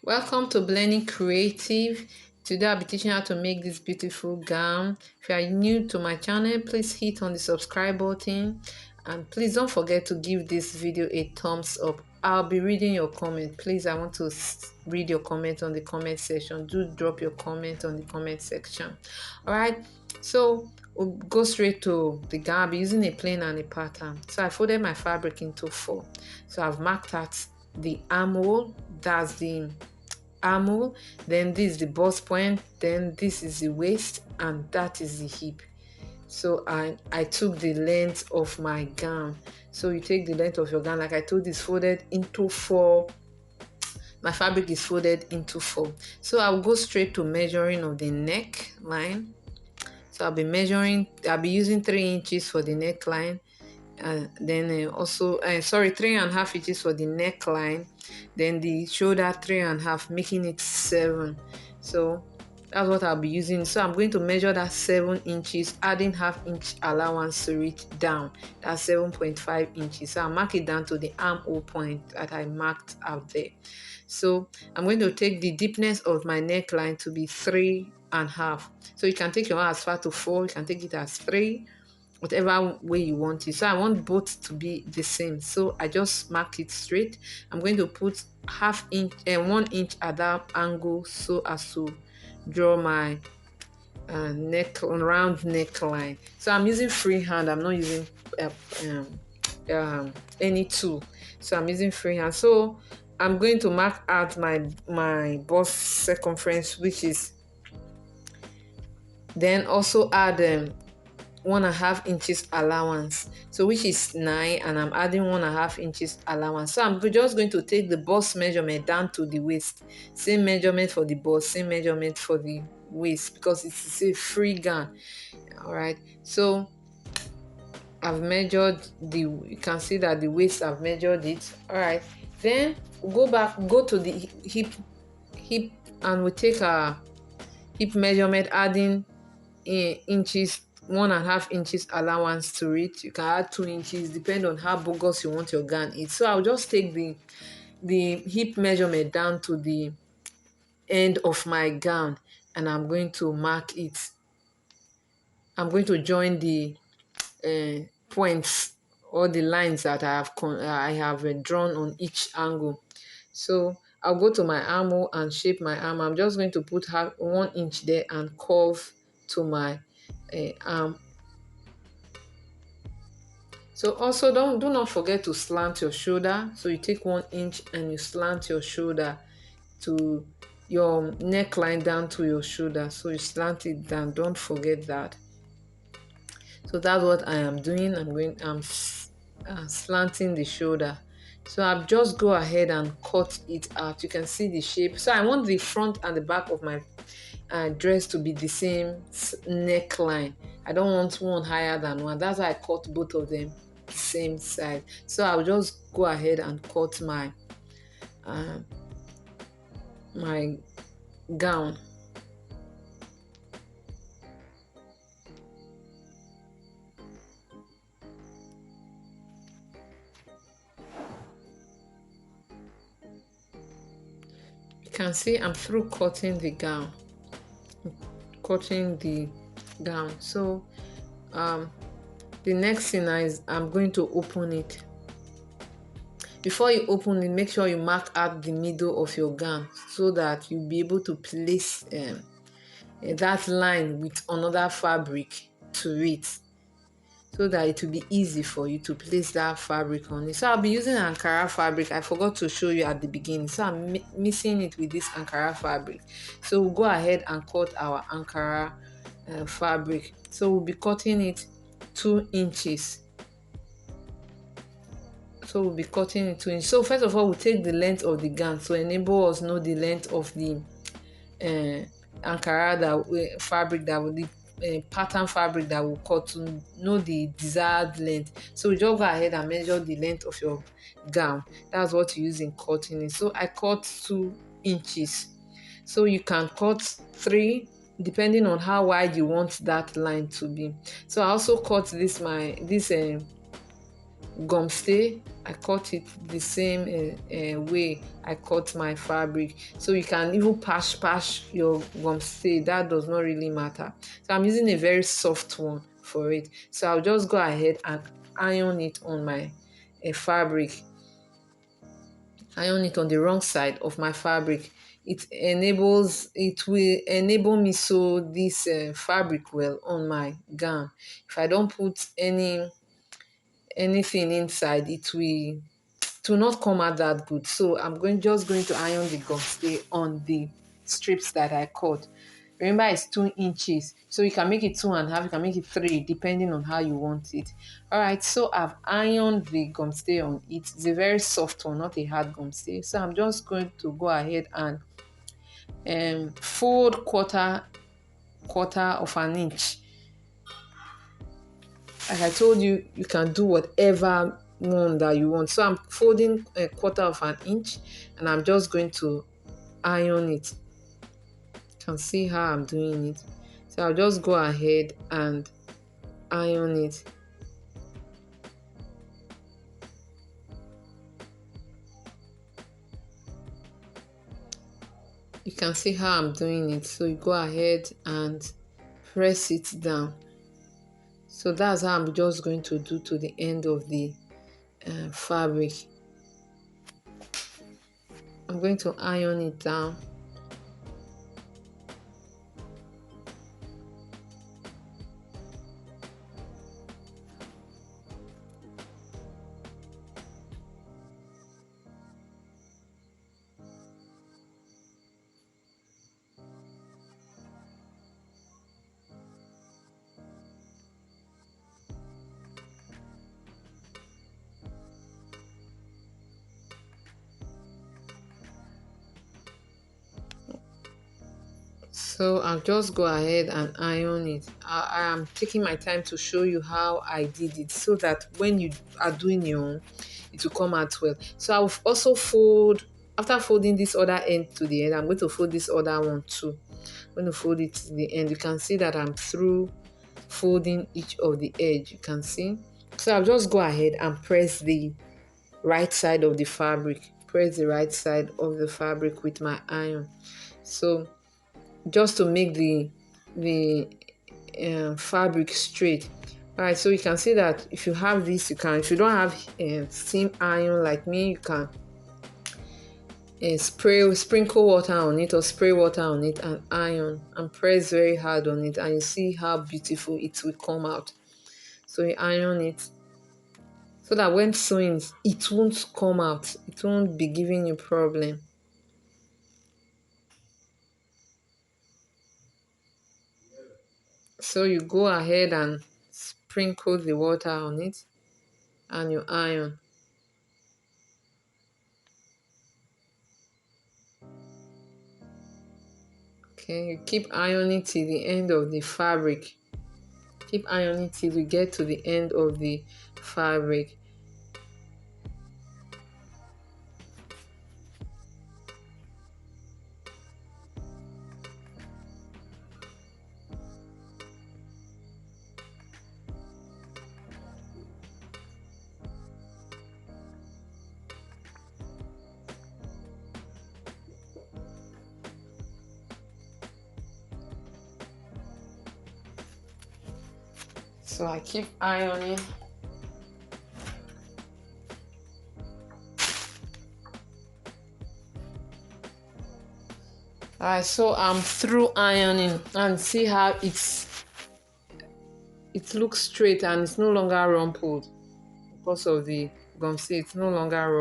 Welcome to Blending Creative. Today I'll be teaching how to make this beautiful gown. If you are new to my channel, please hit on the subscribe button and please don't forget to give this video a thumbs up. I'll be reading your comment. Please, I want to read your comment on the comment section. Do drop your comment on the comment section. All right, so we'll go straight to the gown. I'll be using a plain and a pattern. So I folded my fabric into 4. So I've marked out the armhole, that's the armhole, then this is the bust point, then this is the waist, and that is the hip. So I took the length of my gown. So you take the length of your gown, like I told, is folded into 4. My fabric is folded into 4. So I'll go straight to measuring of the neck line. So I'll be using 3 inches for the neckline, then also 3.5 inches for the neckline, then the shoulder 3.5, making it 7. So that's what I'll be using. So I'm going to measure that 7 inches, adding ½ inch allowance to it down. That's 7.5 inches. So I'll mark it down to the armhole point that I marked out there. So I'm going to take the deepness of my neckline to be 3.5. So you can take your own as far to 4, you can take it as 3, whatever way you want it. So I want both to be the same, so I just mark it straight. I'm going to put ½ inch and 1 inch at that angle so as to draw my round neckline. So I'm using freehand, I'm not using any tool, so I'm using freehand. So I'm going to mark out my bust circumference, which is, then also add 1.5 inches allowance, so which is 9, and I'm adding 1.5 inches allowance. So I'm just going to take the bust measurement down to the waist, same measurement for the bust, same measurement for the waist, because it's a free gown. All right, so I've measured you can see that the waist, I've measured it. All right, then go to the hip, and we take our hip measurement, adding inches, 1.5 inches allowance to it. You can add 2 inches, depend on how bogus you want your gown is. So I'll just take the hip measurement down to the end of my gown, and I'm going to mark it. I'm going to join the points or the lines that I have drawn on each angle. So I'll go to my armhole and shape my arm. I'm just going to put 1 inch there and curve to my arm. So also do not forget to slant your shoulder. So you take 1 inch and you slant your shoulder to your neckline down to your shoulder. So you slant it down. Don't forget that. So that's what I am doing. I'm slanting the shoulder. So I'll just go ahead and cut it out. You can see the shape. So I want the front and the back of my dress to be the same neckline. I don't want one higher than one. That's why I cut both of them same side. So I'll just go ahead and cut my my gown. You can see I'm through cutting the gown. So the next thing is I'm going to open it. Before you open it, make sure you mark out the middle of your gown so that you'll be able to place that line with another fabric to it, so that it will be easy for you to place that fabric on it. So I'll be using Ankara fabric. I forgot to show you at the beginning, so I'm mixing it with this Ankara fabric. So we'll go ahead and cut our Ankara fabric. So we'll be cutting it 2 inches. So we'll be cutting it 2 inches. So first of all, we'll take the length of the gown to enable us know the length of the Ankara fabric that will pattern fabric that will cut, to know the desired length. So we just go ahead and measure the length of your gown. That's what you use in cutting it. So I cut 2 inches. So you can cut 3 depending on how wide you want that line to be. So I also cut this gum stay. I cut it the same way I cut my fabric. So you can even patch your gum stay. That does not really matter. So I'm using a very soft one for it. So I'll just go ahead and iron it on my fabric. Iron it on the wrong side of my fabric. It will enable me sew this fabric well on my gown. If I don't put anything inside, it will not come out that good. So I'm just going to iron the gum stay on the strips that I cut. Remember, it's 2 inches, so you can make it 2.5, you can make it 3, depending on how you want it. All right, so I've ironed the gum stay on it. It's a very soft one, not a hard gum stay. So I'm just going to go ahead and fold quarter of an inch. Like I told you, you can do whatever one that you want. So I'm folding a quarter of an inch, and I'm just going to iron it. You can see how I'm doing it. So I'll just go ahead and iron it. You can see how I'm doing it. So you go ahead and press it down. So that's how I'm just going to do to the end of the fabric. I'm going to iron it down. So I'll just go ahead and iron it. I am taking my time to show you how I did it, so that when you are doing your own, it will come out well. So I'll also after folding this other end to the end, I'm going to fold this other one too. I'm going to fold it to the end. You can see that I'm through folding each of the edge. You can see. So I'll just go ahead and press the right side of the fabric. Press the right side of the fabric with my iron. So just to make the fabric straight. All right, so you can see that if you have this, you can. If you don't have steam iron like me, you can sprinkle water on it or spray water on it and iron and press very hard on it, and you see how beautiful it will come out. So you iron it so that when sewing, it won't come out. It won't be giving you problem. So you go ahead and sprinkle the water on it and you iron. Okay, you keep ironing till the end of the fabric. Keep ironing till you get to the end of the fabric. So I keep ironing. Alright, so I'm through ironing, and see how it looks straight and it's no longer rumpled because of the gum stay. It's no longer rumpled.